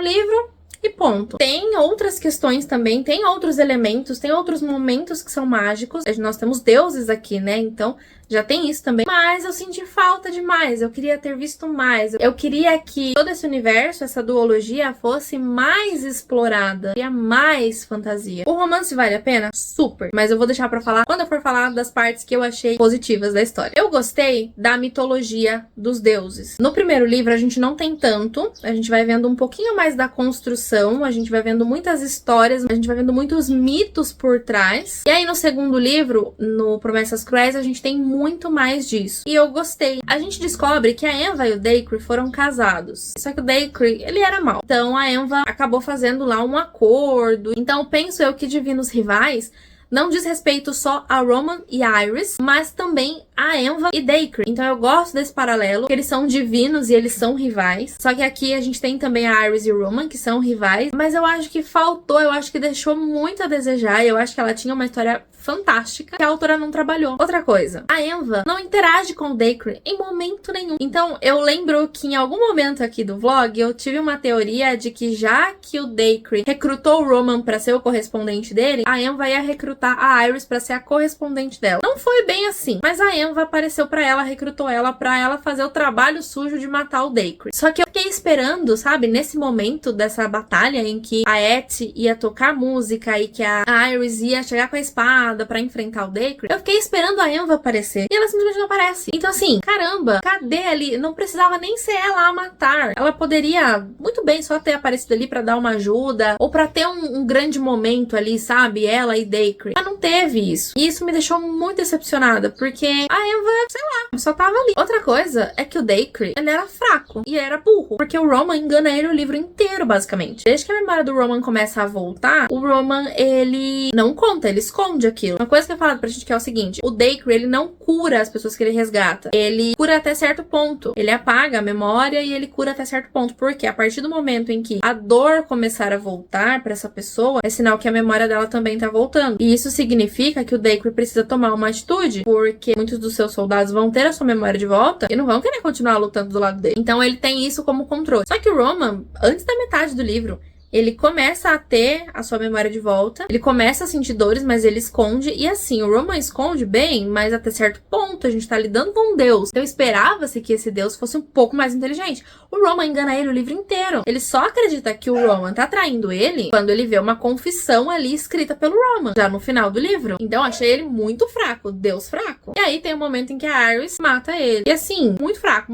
livro e ponto. Tem outras questões também, tem outros elementos, tem outros momentos que são mágicos. Nós temos deuses aqui, né? Então já tem isso também. Mas eu senti falta demais. Eu queria ter visto mais. Eu queria que todo esse universo, essa duologia, fosse mais explorada. Eu queria mais fantasia. O romance vale a pena? Super. Mas eu vou deixar pra falar quando eu for falar das partes que eu achei positivas da história. Eu gostei da mitologia dos deuses. No primeiro livro a gente não tem tanto. A gente vai vendo um pouquinho mais da construção. A gente vai vendo muitas histórias. A gente vai vendo muitos mitos por trás. E aí no segundo livro, no Promessas Cruéis, a gente tem muito mais disso. E eu gostei. A gente descobre que a Enva e o Dacre foram casados. Só que o Dacre, ele era mau. Então a Enva acabou fazendo lá um acordo. Então penso eu que Divinos Rivais não diz respeito só a Roman e a Iris, mas também a Enva e Dacre. Então eu gosto desse paralelo, que eles são divinos e eles são rivais. Só que aqui a gente tem também a Iris e o Roman, que são rivais. Mas eu acho que faltou, eu acho que deixou muito a desejar. Eu acho que ela tinha uma história fantástica que a autora não trabalhou. Outra coisa, a Enva não interage com o Dacre em momento nenhum. Então eu lembro que em algum momento aqui do vlog eu tive uma teoria de que já que o Dacre recrutou o Roman pra ser o correspondente dele, a Enva ia recrutar a Iris pra ser a correspondente dela. Não foi bem assim, mas a Enva apareceu pra ela, recrutou ela pra ela fazer o trabalho sujo de matar o Dacre. Só que eu fiquei esperando, sabe, nesse momento dessa batalha em que a Et ia tocar música e que a Iris ia chegar com a espada pra enfrentar o Dacre, eu fiquei esperando a Enva aparecer e ela simplesmente não aparece. Então assim, caramba, cadê ali? Não precisava nem ser ela a matar. Ela poderia muito bem só ter aparecido ali pra dar uma ajuda ou pra ter um grande momento ali, sabe? Ela e Dacre. Mas não teve isso. E isso me deixou muito decepcionada, porque a Enva, sei lá, só tava ali. Outra coisa é que o Dacre, ele era fraco e era burro, porque o Roman engana ele o livro inteiro, basicamente. Desde que a memória do Roman começa a voltar, o Roman, ele não conta, ele esconde aquilo. Uma coisa que é falada pra gente que é o seguinte, o Dacre, ele não cura as pessoas que ele resgata. Ele cura até certo ponto. Ele apaga a memória e ele cura até certo ponto. Porque a partir do momento em que a dor começar a voltar pra essa pessoa, é sinal que a memória dela também tá voltando. E isso significa que o Dacre precisa tomar uma atitude, porque muitos dos seus soldados vão ter a sua memória de volta e não vão querer continuar lutando do lado dele. Então ele tem isso como controle. Só que o Roman, antes da metade do livro, ele começa a ter a sua memória de volta, ele começa a sentir dores, mas ele esconde, e assim, o Roman esconde bem, mas até certo ponto, a gente tá lidando com um deus. Então esperava-se que esse deus fosse um pouco mais inteligente. O Roman engana ele o livro inteiro. Ele só acredita que o Roman tá traindo ele quando ele vê uma confissão ali escrita pelo Roman, já no final do livro. Então achei ele muito fraco, deus fraco. E aí tem um momento em que a Iris mata ele. E assim, muito fraco,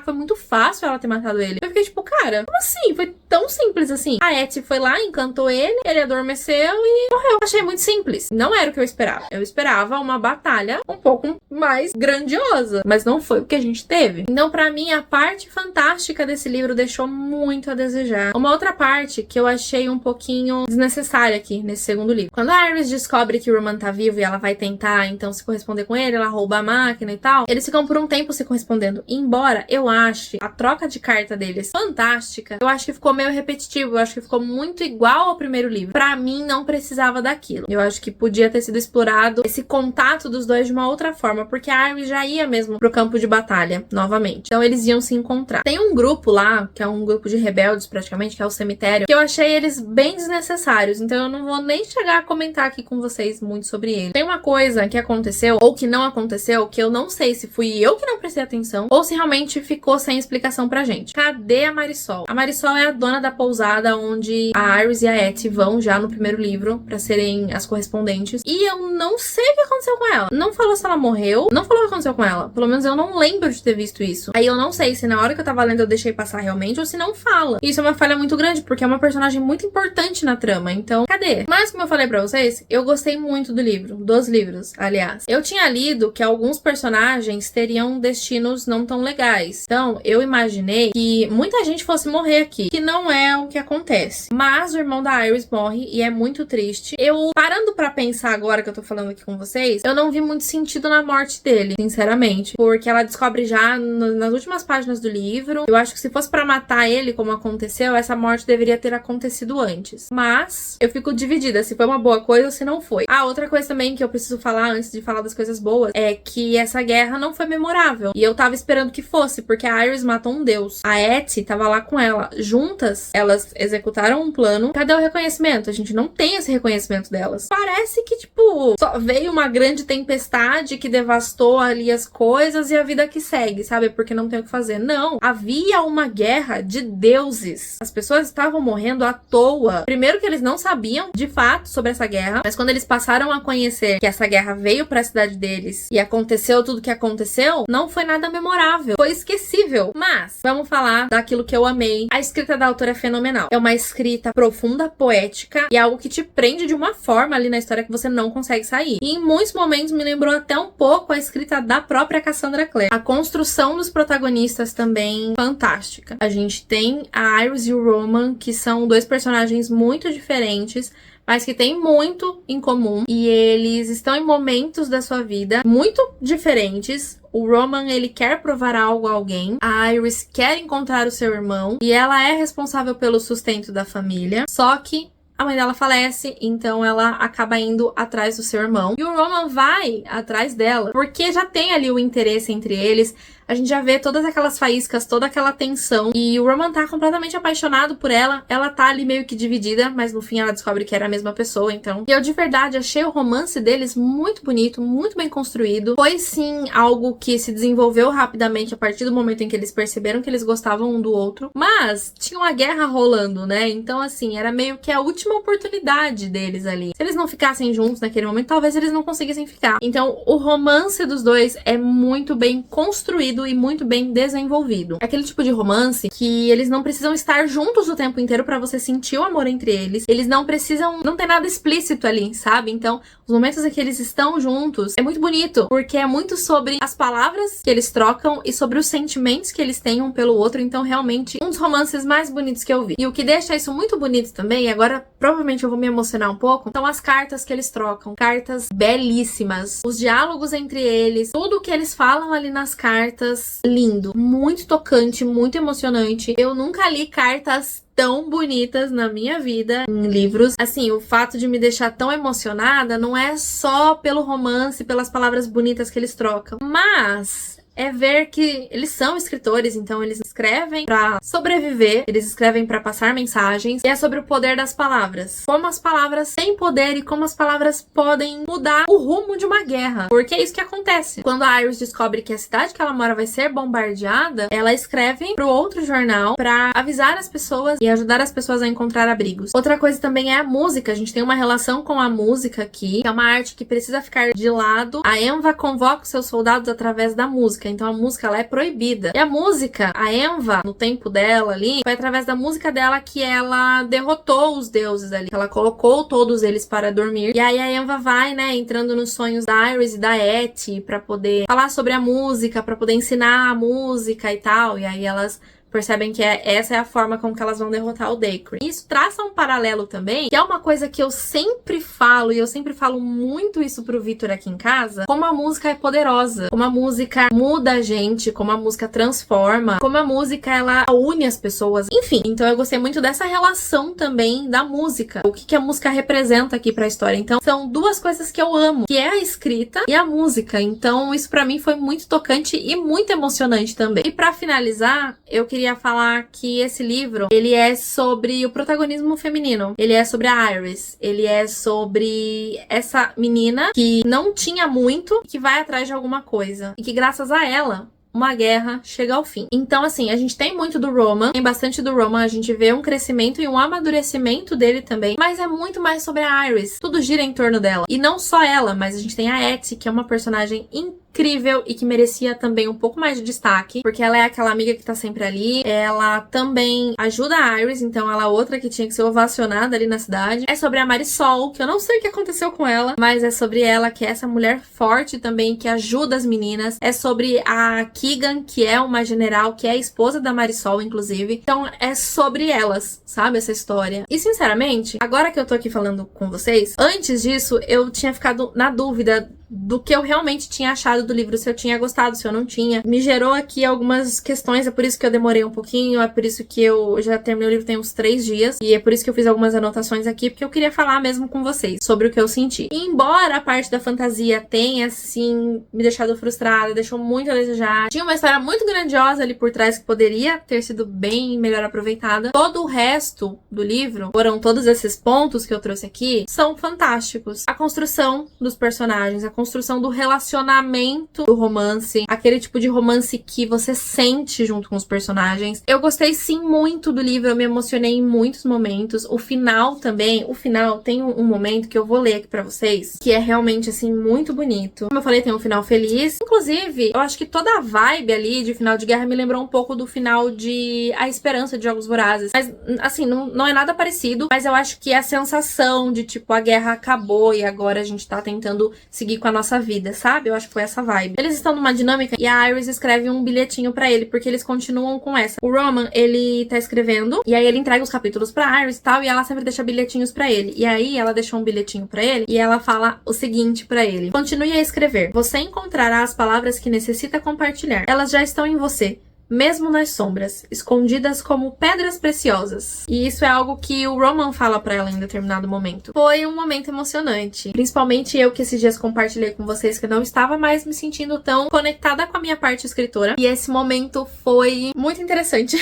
foi muito fácil ela ter matado ele. Eu fiquei tipo, cara, como assim? Foi tão simples assim. A Et foi lá, encantou ele adormeceu e morreu. Achei muito simples. Não era o que eu esperava. Eu esperava uma batalha um pouco mais grandiosa, mas não foi o que a gente teve. Então, pra mim, a parte fantástica desse livro deixou muito a desejar. Uma outra parte que eu achei um pouquinho desnecessária aqui, nesse segundo livro. Quando a Iris descobre que o Roman tá vivo e ela vai tentar, então, se corresponder com ele, ela rouba a máquina e tal, eles ficam por um tempo se correspondendo. Embora eu ache a troca de carta deles fantástica, eu acho que ficou meio repetitivo. eu acho que ficou muito igual ao primeiro livro. Pra mim, não precisava daquilo. Eu acho que podia ter sido explorado esse contato dos dois de uma outra forma, porque a Iris já ia mesmo pro campo de batalha, novamente. Então eles iam se encontrar. Tem um grupo lá, que é um grupo de rebeldes praticamente, que é o cemitério, que eu achei eles bem desnecessários, então eu não vou nem chegar a comentar aqui com vocês muito sobre ele. Tem uma coisa que aconteceu, ou que não aconteceu, que eu não sei se fui eu que não prestei atenção, ou se realmente ficou sem explicação pra gente. Cadê a Marisol? A Marisol é a dona da pousada onde a Iris e a Etty vão já no primeiro livro, pra serem as correspondentes, e eu não sei o que aconteceu com ela. Não falou se ela morreu, não falou o que aconteceu com ela. Pelo menos eu não lembro de ter visto isso. Aí eu não sei se na hora que eu tava lendo eu deixei passar realmente, ou se não fala. Isso é uma falha muito grande, porque é uma personagem muito importante na trama, então cadê? Mas como eu falei pra vocês, eu gostei muito do livro, dos livros, aliás. Eu tinha lido que alguns personagens teriam destinos não tão legais, então eu imaginei que muita gente fosse morrer aqui, que não é o que acontece. Mas o irmão da Iris morre e é muito triste. Eu, parando pra pensar agora que eu tô falando aqui com vocês, eu não vi muito sentido na morte dele, sinceramente, porque ela descobre já nas últimas páginas do livro. Eu acho que se fosse pra matar ele, como aconteceu, essa morte deveria ter acontecido antes. Mas eu fico dividida se foi uma boa coisa ou se não foi. Ah, outra coisa também que eu preciso falar antes de falar das coisas boas é que essa guerra não foi memorável. E eu tava esperando que fosse, porque a Iris matou um deus. A Etty tava lá com ela. Juntas, elas executaram um plano. Cadê o reconhecimento? A gente não tem esse reconhecimento delas. Parece que, tipo, só veio uma grande tempestade que devastou ali as coisas e a vida que segue, sabe? Porque não tem o que fazer. Não. Havia uma guerra de deuses. As pessoas estavam morrendo à toa. Primeiro que eles não sabiam, de fato, sobre essa guerra, mas quando eles passaram a conhecer que essa guerra veio pra cidade deles e aconteceu tudo que aconteceu, não foi nada memorável. Foi esquecível. Mas, vamos falar daquilo que eu amei. A escrita da autora é fenomenal. É uma escrita profunda, poética e algo que te prende de uma forma ali na história que você não consegue sair. E em muitos momentos me lembrou até um pouco a escrita da própria Cassandra Clare. A construção dos protagonistas também fantástica. A gente tem a Iris e o Roman, que são dois personagens muito diferentes, mas que têm muito em comum. E eles estão em momentos da sua vida muito diferentes. O Roman, ele quer provar algo a alguém. A Iris quer encontrar o seu irmão. E ela é responsável pelo sustento da família. Só que a mãe dela falece, então ela acaba indo atrás do seu irmão. E o Roman vai atrás dela, porque já tem ali o interesse entre eles. A gente já vê todas aquelas faíscas, toda aquela tensão. E o Roman tá completamente apaixonado por ela. Ela tá ali meio que dividida, mas no fim ela descobre que era a mesma pessoa, então. E eu de verdade achei o romance deles muito bonito, muito bem construído. Foi sim algo que se desenvolveu rapidamente a partir do momento em que eles perceberam que eles gostavam um do outro. Mas tinha uma guerra rolando, né? Então assim, era meio que a última oportunidade deles ali. Se eles não ficassem juntos naquele momento, talvez eles não conseguissem ficar. Então o romance dos dois é muito bem construído e muito bem desenvolvido. Aquele tipo de romance que eles não precisam estar juntos o tempo inteiro pra você sentir o amor entre eles. Eles não precisam, não tem nada explícito ali, sabe? Então, os momentos em que eles estão juntos é muito bonito, porque é muito sobre as palavras que eles trocam e sobre os sentimentos que eles têm um pelo outro. Então, realmente, um dos romances mais bonitos que eu vi. E o que deixa isso muito bonito também, e agora provavelmente eu vou me emocionar um pouco, são as cartas que eles trocam. Cartas belíssimas. Os diálogos entre eles, tudo que eles falam ali nas cartas, lindo, muito tocante, muito emocionante. Eu nunca li cartas tão bonitas na minha vida em livros. Assim, o fato de me deixar tão emocionada não é só pelo romance, pelas palavras bonitas que eles trocam, mas é ver que eles são escritores, então eles escrevem pra sobreviver, eles escrevem pra passar mensagens, e é sobre o poder das palavras. Como as palavras têm poder e como as palavras podem mudar o rumo de uma guerra. Porque é isso que acontece. Quando a Iris descobre que a cidade que ela mora vai ser bombardeada, ela escreve pro outro jornal pra avisar as pessoas e ajudar as pessoas a encontrar abrigos. Outra coisa também é a música. A gente tem uma relação com a música aqui, que é uma arte que precisa ficar de lado. A Enva convoca os seus soldados através da música. Então a música, ela é proibida. E a música, a Enva, no tempo dela ali, foi através da música dela que ela derrotou os deuses ali. Ela colocou todos eles para dormir. E aí a Enva vai, né, entrando nos sonhos da Iris e da Etty pra poder falar sobre a música, pra poder ensinar a música e tal. E aí elas percebem que essa é a forma como que elas vão derrotar o Dacre. Isso traça um paralelo também, que é uma coisa que eu sempre falo, e eu sempre falo muito isso pro Vitor aqui em casa, como a música é poderosa, como a música muda a gente, como a música transforma, como a música, ela une as pessoas, enfim. Então eu gostei muito dessa relação também da música, o que a música representa aqui pra história. Então são duas coisas que eu amo, que é a escrita e a música. Então isso pra mim foi muito tocante e muito emocionante também. E pra finalizar, eu queria falar que esse livro, ele é sobre o protagonismo feminino. Ele é sobre a Iris. Ele é sobre essa menina que não tinha muito e que vai atrás de alguma coisa. E que graças a ela, uma guerra chega ao fim. Então, assim, a gente tem muito do Roman, tem bastante do Roman, a gente vê um crescimento e um amadurecimento dele também, mas é muito mais sobre a Iris. Tudo gira em torno dela. E não só ela, mas a gente tem a Etty, que é uma personagem incrível e que merecia também um pouco mais de destaque, porque ela é aquela amiga que tá sempre ali. Ela também ajuda a Iris, então ela é outra que tinha que ser ovacionada ali na cidade. É sobre a Marisol, que eu não sei o que aconteceu com ela, mas é sobre ela, que é essa mulher forte também, que ajuda as meninas. É sobre a Keegan, que é uma general, que é a esposa da Marisol, inclusive. Então é sobre elas, sabe, essa história. E sinceramente, agora que eu tô aqui falando com vocês, antes disso eu tinha ficado na dúvida do que eu realmente tinha achado do livro, se eu tinha gostado, se eu não tinha. Me gerou aqui algumas questões, é por isso que eu demorei um pouquinho, é por isso que eu já terminei o livro tem uns 3 dias, e é por isso que eu fiz algumas anotações aqui, porque eu queria falar mesmo com vocês sobre o que eu senti. E embora a parte da fantasia tenha, assim, me deixado frustrada, deixou muito a desejar, tinha uma história muito grandiosa ali por trás que poderia ter sido bem melhor aproveitada, todo o resto do livro, foram todos esses pontos que eu trouxe aqui, são fantásticos. A construção dos personagens, a construção do relacionamento do romance, aquele tipo de romance que você sente junto com os personagens. Eu gostei sim muito do livro, eu me emocionei em muitos momentos. O final também, o final tem um momento que eu vou ler aqui pra vocês, que é realmente assim muito bonito. Como eu falei, tem um final feliz. Inclusive, eu acho que toda a vibe ali de final de guerra me lembrou um pouco do final de A Esperança de Jogos Vorazes. Mas assim, não é nada parecido, mas eu acho que a sensação de tipo, a guerra acabou e agora a gente tá tentando seguir com a nossa vida, sabe? Eu acho que foi essa vibe. Eles estão numa dinâmica e a Iris escreve um bilhetinho pra ele, porque eles continuam com essa. O Roman, ele tá escrevendo, e aí ele entrega os capítulos pra Iris e tal, e ela sempre deixa bilhetinhos pra ele. E aí ela deixou um bilhetinho pra ele, e ela fala o seguinte pra ele: continue a escrever. Você encontrará as palavras que necessita compartilhar. Elas já estão em você, mesmo nas sombras, escondidas como pedras preciosas. E isso é algo que o Roman fala pra ela em determinado momento. Foi um momento emocionante. Principalmente eu que esses dias compartilhei com vocês que eu não estava mais me sentindo tão conectada com a minha parte escritora. E esse momento foi muito interessante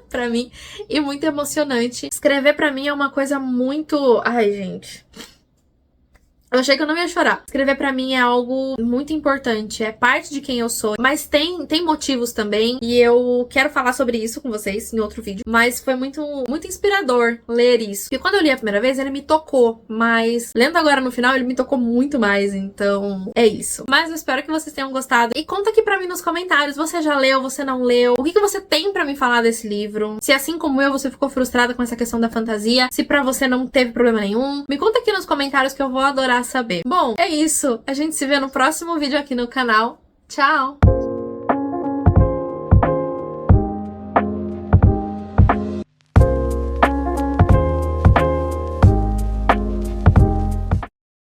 pra mim e muito emocionante. Escrever pra mim é uma coisa muito... Ai, gente... Eu achei que eu não ia chorar. Escrever pra mim é algo muito importante, é parte de quem eu sou, mas tem motivos também, e eu quero falar sobre isso com vocês em outro vídeo, mas foi muito inspirador ler isso. Porque quando eu li a primeira vez, ele me tocou, mas lendo agora no final, ele me tocou muito mais, então é isso. Mas eu espero que vocês tenham gostado, e conta aqui pra mim nos comentários, você já leu, você não leu, o que você tem pra me falar desse livro, se assim como eu, você ficou frustrada com essa questão da fantasia, se pra você não teve problema nenhum, me conta aqui nos comentários que eu vou adorar saber. Bom, é isso. A gente se vê no próximo vídeo aqui no canal. Tchau!